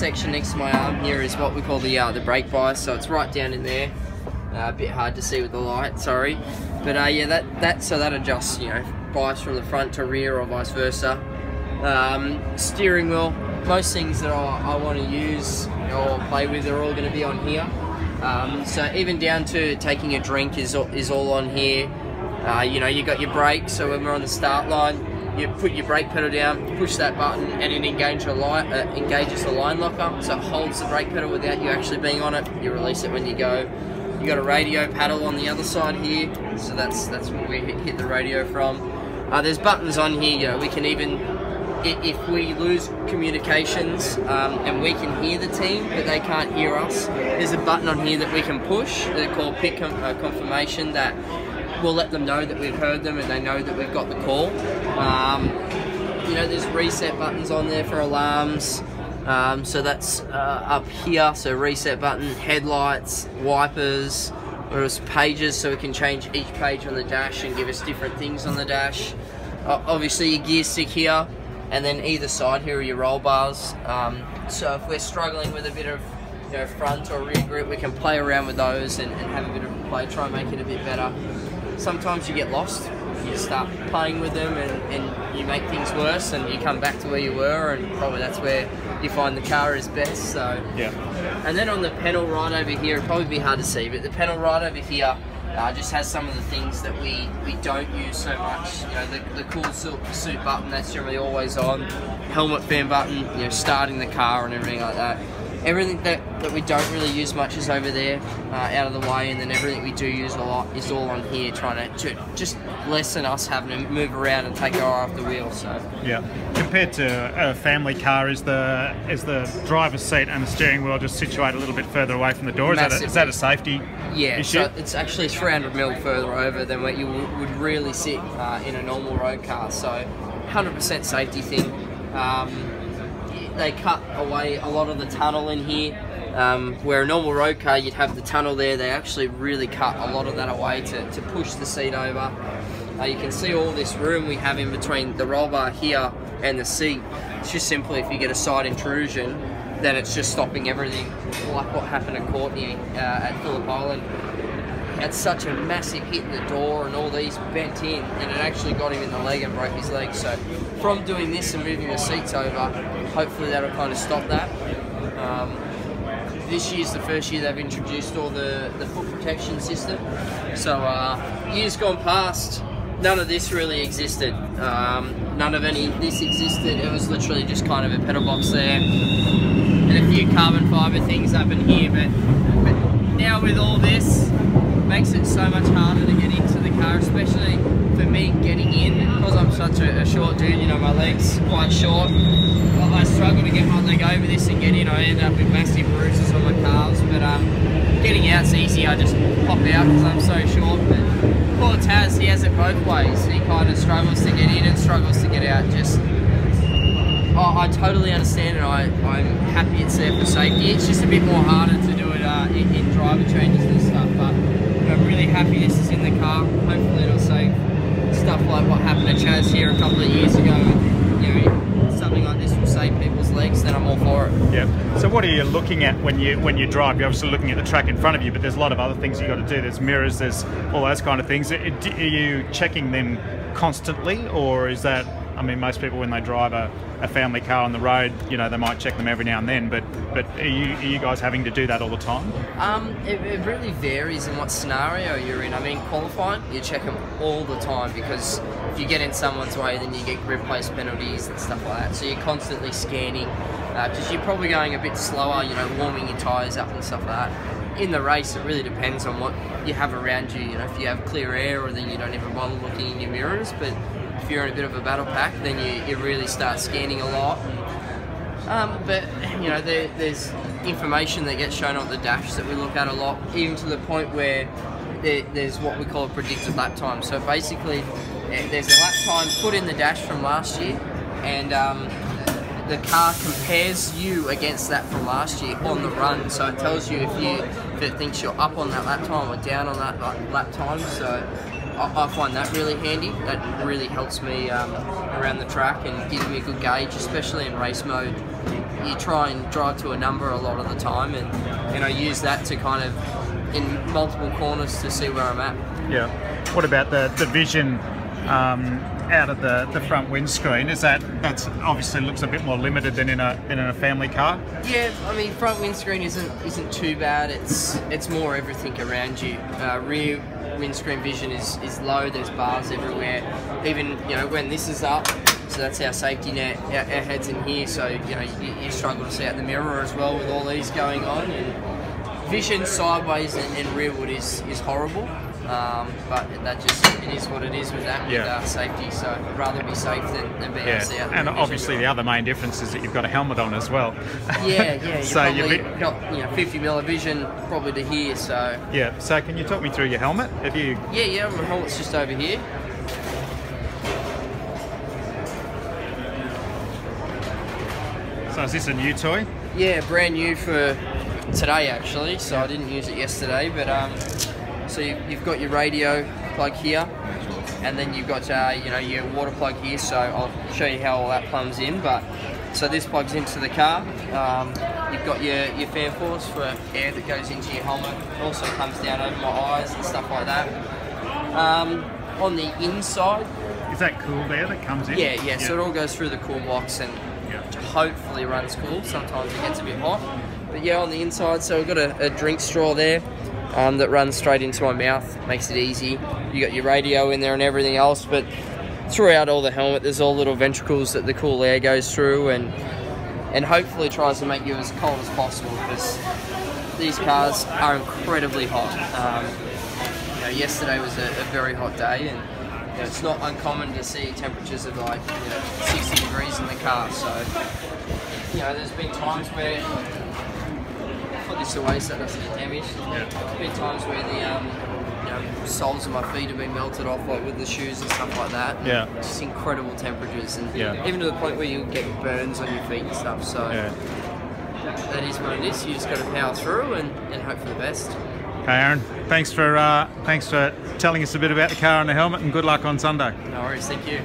section next to my arm here is what we call the brake bias, so it's right down in there. A bit hard to see with the light, sorry. But yeah, that adjusts, you know, bias from the front to rear or vice versa. Steering wheel, most things that I want to use or play with are all going to be on here. So even down to taking a drink is all on here. You know, you got your brakes, so when we're on the start line, you put your brake pedal down, push that button, and it engages the line locker, so it holds the brake pedal without you actually being on it. You release it when you go. You got a radio paddle on the other side here, so that's where we hit the radio from. There's buttons on here. You know, we can even, if we lose communications and we can hear the team but they can't hear us, there's a button on here that we can push. They're called PIC confirmation, that will let them know that we've heard them and they know that we've got the call. You know, there's reset buttons on there for alarms. So that's up here, so reset button, headlights, wipers, there's pages, so we can change each page on the dash and give us different things on the dash. Obviously your gear stick here, and then either side here are your roll bars. So if we're struggling with a bit of, you know, front or rear grip, we can play around with those and have a bit of a play, try and make it a bit better. Sometimes you get lost, you start playing with them and you make things worse and you come back to where you were, and probably that's where you find the car is best. So yeah. And then on the panel right over here, it'll probably be hard to see, but the panel right over here just has some of the things that we don't use so much. You know, the cool pursuit button, that's generally always on, helmet fan button, you know, starting the car and everything like that. Everything that we don't really use much is over there, out of the way, and then everything we do use a lot is all on here, trying to just lessen us having to move around and take our eye off the wheel. So yeah, compared to a family car, is the driver's seat and the steering wheel just situated a little bit further away from the door? Is that a safety issue? So it's actually 300mm further over than what you would really sit in a normal road car. So 100% safety thing. They cut away a lot of the tunnel in here. Where a normal road car, you'd have the tunnel there. They actually really cut a lot of that away to push the seat over. You can see all this room we have in between the roll bar here and the seat. It's just simply, if you get a side intrusion, then it's just stopping everything, like what happened to Courtney at Phillip Island. He had such a massive hit in the door and all these bent in, and it actually got him in the leg and broke his leg. So from doing this and moving the seats over, hopefully that'll kind of stop that. This year's the first year they've introduced all the foot protection system. So years gone past, none of this really existed. None of any this existed. It was literally just kind of a pedal box there and a few carbon fibre things up in here. But now with all this, it makes it so much harder to get into the car, especially for me getting in, because I'm such a short dude. You know, my leg's quite short. I struggle to get my leg over this and get in. I end up with massive bruises on my calves, but getting out's easy. I just pop out because I'm so short. But poor Taz, he has it both ways. He kind of struggles to get in and struggles to get out. Just, I totally understand it. I'm happy it's there for safety. It's just a bit more harder to do it in driver changes and stuff, but I'm really happy this is in the car. Hopefully it'll save stuff like what happened to Chaz here a couple of years ago. You know, something like this will save people's legs, then I'm all for it. Yeah. So what are you looking at when you drive? You're obviously looking at the track in front of you, but there's a lot of other things you've got to do. There's mirrors, there's all those kind of things. Are you checking them constantly, or is that, I mean, most people when they drive a family car on the road, you know, they might check them every now and then, but are you guys having to do that all the time? It really varies in what scenario you're in. I mean, qualifying, you check them all the time, because if you get in someone's way, then you get grip place penalties and stuff like that. So you're constantly scanning, because you're probably going a bit slower, you know, warming your tyres up and stuff like that. In the race, it really depends on what you have around you. You know, if you have clear air, or then you don't even bother looking in your mirrors. But if you're in a bit of a battle pack, then you really start scanning a lot. But you know, there's information that gets shown on the dash that we look at a lot, even to the point where there's what we call a predicted lap time. So basically, there's a lap time put in the dash from last year, and the car compares you against that from last year on the run. So it tells you if it thinks you're up on that lap time or down on that lap time. So I find that really handy. That really helps me around the track and gives me a good gauge, especially in race mode. you try and drive to a number a lot of the time, and I use that to kind of in multiple corners to see where I'm at. Yeah. What about the vision out of the front windscreen? That's obviously looks a bit more limited than in a family car? Yeah, I mean, front windscreen isn't too bad. It's more everything around you. Rear windscreen vision is low. There's bars everywhere. Even, you know, when this is up, so that's our safety net. Our head's in here, so you know you struggle to see out the mirror as well with all these going on. And vision sideways and rearward is horrible. But it is what it is with that, with safety. So I'd rather be safe than be able to see out. And obviously the other main difference is that you've got a helmet on as well. Yeah. So you've got 50mm of vision probably to here. So yeah. So can you talk me through your helmet? Have you? Yeah. My helmet's just over here. So is this a new toy? Yeah, brand new for today actually. So I didn't use it yesterday, but so you've got your radio plug here, and then you've got your water plug here. So I'll show you how all that plugs in. But so this plugs into the car. You've got your fan force for air that goes into your helmet. It also comes down over my eyes and stuff like that. On the inside, is that cool there that comes in? Yeah. So it all goes through the cool box and hopefully runs cool. Sometimes it gets a bit hot, but yeah, on the inside. So we've got a drink straw there. That runs straight into my mouth, makes it easy. You got your radio in there and everything else, but throughout all the helmet there's all little ventricles that the cool air goes through, and hopefully tries to make you as cold as possible, because these cars are incredibly hot. Yesterday was a very hot day, and it's not uncommon to see temperatures of like 60 degrees in the car. So there's been times where, put this away so it doesn't get damaged. There's been times where the soles of my feet have been melted off, like with the shoes and stuff like that. Yeah. Just incredible temperatures, and even to the point where you get burns on your feet and stuff. So that is what it is. You just got to power through and hope for the best. Okay, Aaron. Thanks for telling us a bit about the car and the helmet, and good luck on Sunday. No worries. Thank you.